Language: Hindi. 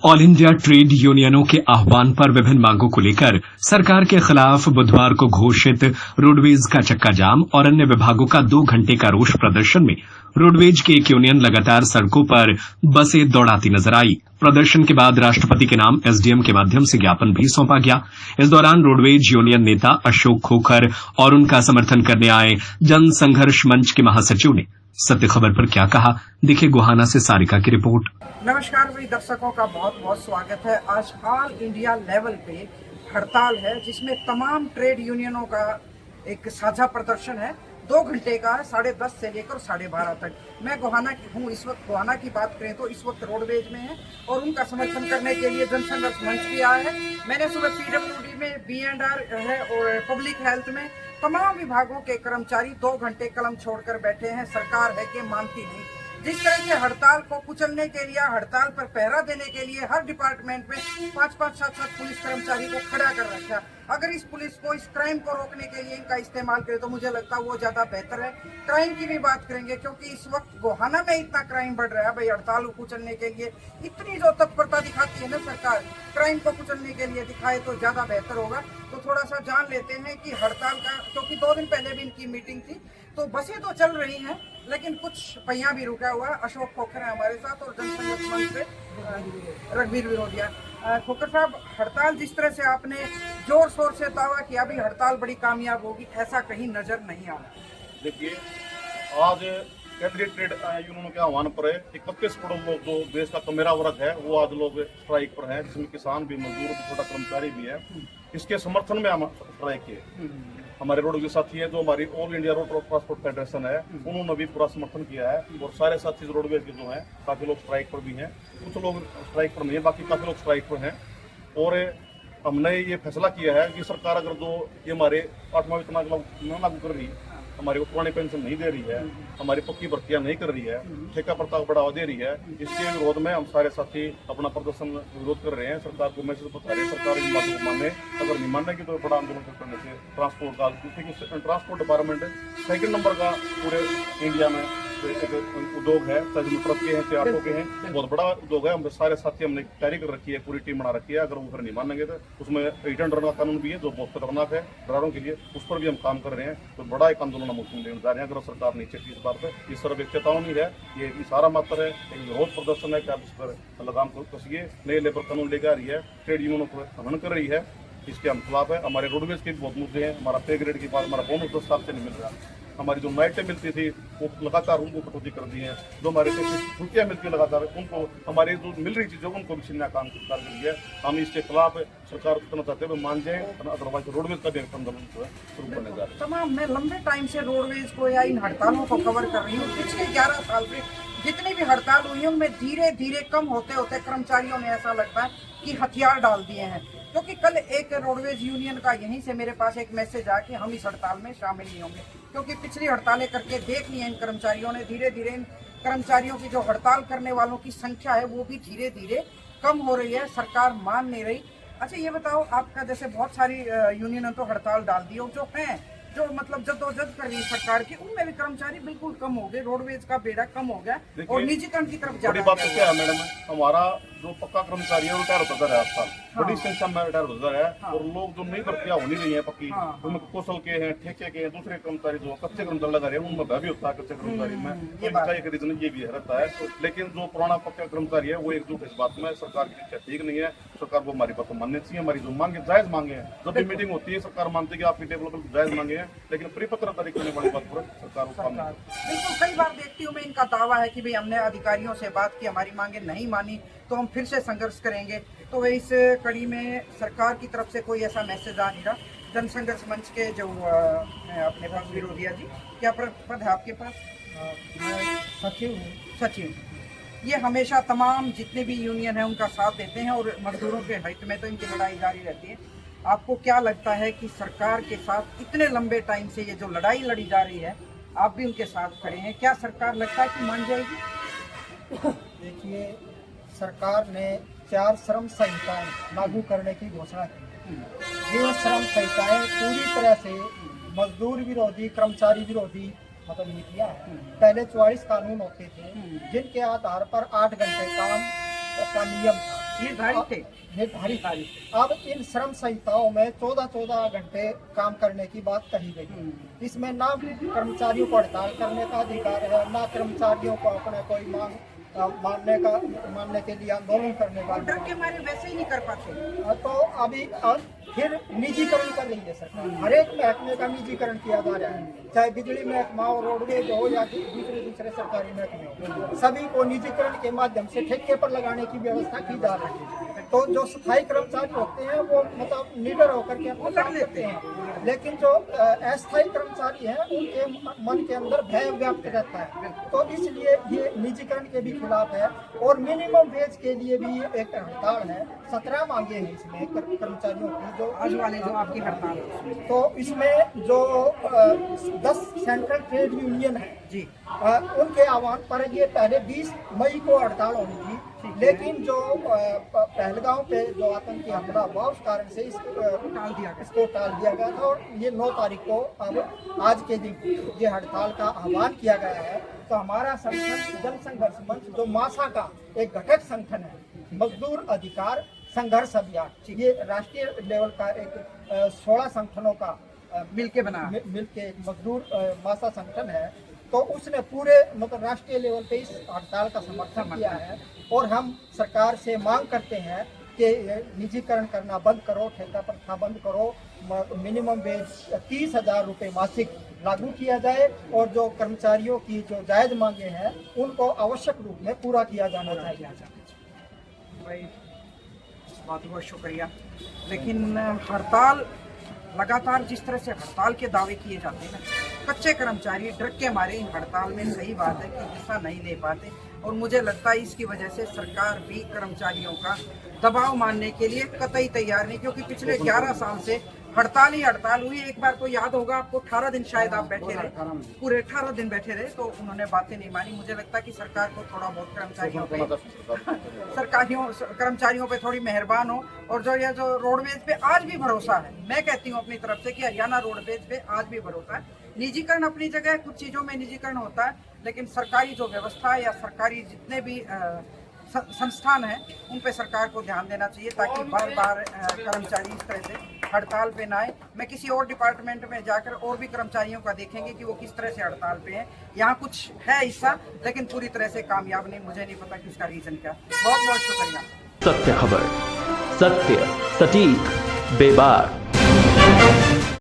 ऑल इंडिया ट्रेड यूनियनों के आह्वान पर विभिन्न मांगों को लेकर सरकार के खिलाफ बुधवार को घोषित रोडवेज का चक्का जाम और अन्य विभागों का 2 घंटे का रोष प्रदर्शन में रोडवेज की एक यूनियन लगातार सड़कों पर बसें दौड़ाती नजर आई। प्रदर्शन के बाद राष्ट्रपति के नाम एसडीएम के माध्यम से ज्ञापन भी सौंपा गया। इस दौरान रोडवेज यूनियन नेता अशोक खोखर और उनका समर्थन करने आए जन संघर्ष मंच के महासचिव ने सत्य खबर पर क्या कहा, देखिए गोहाना से सारिका की रिपोर्ट। नमस्कार भाई, दर्शकों का बहुत बहुत स्वागत है। आज ऑल इंडिया लेवल पे हड़ताल है जिसमें तमाम ट्रेड यूनियनों का एक साझा प्रदर्शन है। 2 घंटे का 10:30 से लेकर 12:30 तक। मैं गोहाना की हूँ। इस वक्त गोहाना की बात करें तो इस वक्त रोडवेज में है और उनका समर्थन करने के लिए जनसंघर्ष मंच भी आया है। मैंने सुबह पीडब्ल्यूडी में, B&R है और पब्लिक हेल्थ में तमाम विभागों के कर्मचारी 2 घंटे कलम छोड़कर बैठे हैं। सरकार है कि मानती नहीं। जिस तरह से हड़ताल को कुचलने के लिए, हड़ताल पर पहरा देने के लिए हर डिपार्टमेंट में 5-5, 7-7 पुलिस कर्मचारी को खड़ा कर रखा। अगर इस पुलिस को इस क्राइम को रोकने के लिए इनका इस्तेमाल करे तो मुझे लगता है वो ज्यादा बेहतर है। क्राइम की भी बात करेंगे क्योंकि इस वक्त गोहाना में इतना क्राइम बढ़ रहा है। भाई, हड़ताल को कुचलने के लिए इतनी जो तत्परता दिखाती है ना सरकार, क्राइम को कुचलने के लिए दिखाए तो ज्यादा बेहतर होगा। तो थोड़ा सा जान लेते हैं कि हड़ताल का, क्योंकि 2 दिन पहले भी इनकी मीटिंग थी तो बसें तो चल रही हैं लेकिन कुछ पहिया भी रुका हुआ है। अशोक खोखर है हमारे साथ और जनसंघर्ष मंच से रघुवीर विरोधिया। खोखर साहब, हड़ताल जिस तरह से आपने जोर शोर से दावा किया भी हड़ताल बड़ी कामयाब होगी, ऐसा कहीं नजर नहीं आ रहा। देखिए, आज केंद्रीय ट्रेड यूनियनों के आह्वान पर 31 करोड़ लोग जो देश का कमेरा वर्ग है वो आज लोग स्ट्राइक पर हैं, जिसमें किसान भी, मजदूर भी, छोटा कर्मचारी भी है। इसके समर्थन में हम स्ट्राइक किए। हमारे रोड के साथी हैं जो हमारी all India road transport federation है, उन्होंने भी पूरा समर्थन किया है और सारे साथी रोडवेज के जो हैं काफी लोग स्ट्राइक पर भी हैं। कुछ लोग स्ट्राइक पर नहीं है, बाकी काफी लोग स्ट्राइक पर हैं। और हमने ये फैसला किया है कि सरकार अगर जो ये हमारे 8वां वेतन लागू कर रही है, हमारी को पुरानी पेंशन नहीं दे रही है, हमारी पक्की भर्तियां नहीं कर रही है, ठेका प्रथा को बढ़ावा दे रही है, इसके विरोध में हम सारे साथी अपना प्रदर्शन विरोध कर रहे हैं। सरकार को मैसेज बता रहे हैं, सरकार इन बातों को माने। अगर नहीं मानेगी तो बड़ा आंदोलन करने से ट्रांसपोर्ट का, क्योंकि ट्रांसपोर्ट डिपार्टमेंट 2nd नंबर का पूरे इंडिया में एक उद्योग है, चाहे ट्रक के हैं, चाहे ऑटो के हैं, बहुत बड़ा उद्योग है। हम सारे साथी हमने तैयारी कर रखी है, पूरी टीम बना रखी है। अगर वो फिर नहीं मानेंगे तो उसमें रिटर्न का कानून भी है जो बहुत खतरनाक है ड्राइवरों के लिए, उस पर भी हम काम कर रहे हैं। तो बड़ा एक आंदोलन हम उसमें लेने जा रहे हैं अगर सरकार नहीं चेती इस बात पर। ये सर्व एक चेतावनी है, ये इशारा मात्र है, एक विरोध प्रदर्शन है कि आप इस पर लगाम कसिए। नए लेबर कानून लेकर आ रही है, ट्रेड यूनियनों को हनन कर रही है, इसके हम खिलाफ है। हमारे रोडवेज के बहुत मुद्दे हैं। हमारा पे ग्रेड की बात, हमारा बोनस 10 साल से नहीं मिल रहा। हमारी जो नाइटें मिलती थी वो लगातार उनको कटौती कर दी है। जो हमारे छुट्टियां मिलती है लगातार उनको, हमारी जो मिल रही चीज़ों उनको भी छीनने का काम कर रही है। हम इसके खिलाफ सरकार करना चाहते हैं, मान जाए, अदरवाइज रोडवेज का भी आंदोलन जो है शुरू करने जा रहे हैं। तमाम मैं लंबे टाइम से रोडवेज को या इन हड़तालों को कवर कर रही हूँ। पिछले 11 साल से जितनी भी हड़ताल हुई है उनमें धीरे धीरे कम होते होते कर्मचारियों ने ऐसा लगता है कि हथियार डाल दिए हैं। क्योंकि कल एक रोडवेज यूनियन का यहीं से मेरे पास एक मैसेज आया कि हम इस हड़ताल में शामिल नहीं होंगे, क्योंकि पिछली हड़तालें करके देख ली हैं इन कर्मचारियों ने। धीरे धीरे इन कर्मचारियों की जो हड़ताल करने वालों की संख्या है वो भी धीरे धीरे कम हो रही है। सरकार मान नहीं रही। अच्छा, ये बताओ, आपका जैसे बहुत सारी यूनियन तो हड़ताल डाल दी, जो हैं जो मतलब जद्दोजहद कर रही है सरकार की, उनमें भी कर्मचारी बिल्कुल कम हो गए। रोडवेज का बेड़ा कम हो गया और निजीकरण की तरफ बड़ी बात तो क्या है मैडम, हमारा जो पक्का कर्मचारी है रिटायर होता जा रहा है हर साल। बड़ी संख्या में रिटायर होता जा रहा है और लोग जो नई भर्तियां हो नहीं रही है पक्की, उनमें कौशल के हैं, ठेके के हैं, दूसरे कर्मचारी जो कच्चे कर्मचारी लगा रहे हैं उनमें भी होता है कच्चे कर्मचारी में। इसका एक रीजन ये भी रहता है। लेकिन जो पुराना पक्का कर्मचारी है वो एकजुट इस बात में, सरकार की शिक्षा ठीक नहीं है। सरकार को हमारी बात को माननी चाहिए। हमारी जो मांगे जायज मांगे हैं, जब भी मीटिंग होती है सरकार मानती है कि आपकी डेवलपमेंट जायज मांगे हैं, लेकिन परिपत्र तारीख करने वाली बात पर सरकार बिल्कुल। कई बार देखती हूँ मैं इनका दावा है कि भाई हमने अधिकारियों से बात की, हमारी मांगे नहीं मानी तो हम फिर से संघर्ष करेंगे। तो इस कड़ी में सरकार की तरफ से कोई ऐसा मैसेज आ नहीं रहा। जनसंघर्ष मंच के जो अपने पास विरोधिया जी, क्या पद है आपके पास? सचिव हूँ। सचिव। ये हमेशा तमाम जितने भी यूनियन है उनका साथ देते हैं और मजदूरों के हित में तो इनकी लड़ाई जारी रहती है। आपको क्या लगता है कि सरकार के साथ इतने लंबे टाइम से ये जो लड़ाई लड़ी जा रही है, आप भी उनके साथ खड़े हैं, क्या सरकार लगता है कि मान जाएगी? देखिए, सरकार ने 4 श्रम संहिताएं लागू करने की घोषणा की। ये श्रम संहिताएं पूरी तरह से मजदूर विरोधी, कर्मचारी विरोधी मतलब नीतियाँ। पहले 44 कानून होते थे जिनके आधार पर 8 घंटे काम का नियम था। निर्धारित थे। निर्धारित। अब इन श्रम संहिताओं में 14-14 घंटे काम करने की बात कही गई है। इसमें ना कर्मचारियों को हड़ताल करने का अधिकार है, ना कर्मचारियों को अपना कोई मांग मानने के लिए आंदोलन करने का। डर के मारे वैसे ही नहीं कर पाते। तो अभी फिर निजीकरण कर रही है सरकार। हर एक महकमे का निजीकरण किया जा रहा है, चाहे बिजली महकमा हो, रोडवेज हो या दूसरे सरकारी महकमे हो, सभी को निजीकरण के माध्यम से ठेके पर लगाने की व्यवस्था की जा रही है। तो जो स्थायी कर्मचारी होते हैं वो मतलब निडर होकर के अपना काम लेते हैं, लेकिन जो अस्थायी कर्मचारी हैं उनके मन के अंदर भय व्याप्त रहता है। तो इसलिए ये निजीकरण के भी खिलाफ है। और मिनिमम वेज के लिए भी एक हड़ताल है। 17 मांगे हैं इसमें कर्मचारियों की, जो आज वाले जो आपकी हड़ताल है। तो इसमें जो 10 सेंट्रल ट्रेड यूनियन है जी, उनके आह्वान पर ये पहले 20 मई को हड़ताल होनी थी, लेकिन जो पहलगांव पे जो आतंकी हमला हुआ उस कारण से इसको टाल दिया गया था। और ये 9 तारीख को अब आज के दिन ये हड़ताल का आह्वान किया गया है। तो हमारा संगठन जन संघर्ष मंच, जो मासा का एक घटक संगठन है, मजदूर अधिकार संघर्ष अभियान, ये राष्ट्रीय लेवल का एक 16 संगठनों का मिलके बना मिलके मजदूर मासा संगठन है। तो उसने पूरे मतलब राष्ट्रीय लेवल पे इस हड़ताल का समर्थन किया है। और हम सरकार से मांग करते हैं कि निजीकरण करना बंद करो, ठेका प्रथा बंद करो, मिनिमम वेज 30,000 रुपये मासिक लागू किया जाए और जो कर्मचारियों की जो जायज मांगे हैं उनको आवश्यक रूप में पूरा किया जाना चाहिए। भाई बहुत बहुत शुक्रिया। लेकिन हड़ताल लगातार जिस तरह से हड़ताल के दावे किए जाते हैं ना, कच्चे कर्मचारी डर के मारे इन हड़ताल में सही बात है कि हिस्सा नहीं ले पाते। और मुझे लगता है इसकी वजह से सरकार भी कर्मचारियों का दबाव मानने के लिए कतई तैयार नहीं, क्योंकि पिछले 11 साल से हड़ताल ही हड़ताल हुई। एक बार तो याद होगा आपको, 18 दिन शायद आप बैठे रहे, पूरे 18 दिन बैठे रहे, तो उन्होंने बातें नहीं मानी। मुझे लगता है कि सरकार को थोड़ा बहुत कर्मचारियों पे थोड़ी मेहरबान हो। और जो रोडवेज पे आज भी भरोसा है, मैं कहती हूँ अपनी तरफ से कि हरियाणा रोडवेज पे आज भी भरोसा है। निजीकरण अपनी जगह, कुछ चीज़ों में निजीकरण होता है, लेकिन सरकारी जो व्यवस्था है या सरकारी जितने भी संस्थान हैं उन पे सरकार को ध्यान देना चाहिए, ताकि बार बार कर्मचारी इस तरह से हड़ताल पे ना आए। मैं किसी और डिपार्टमेंट में जाकर और भी कर्मचारियों का देखेंगे कि वो किस तरह से हड़ताल पे हैं। यहाँ कुछ है हिस्सा, लेकिन पूरी तरह से कामयाब नहीं। मुझे नहीं पता कि इसका रीज़न क्या। बहुत बहुत शुक्रिया। सत्य खबर, सत्य, सटीक, बेबाक।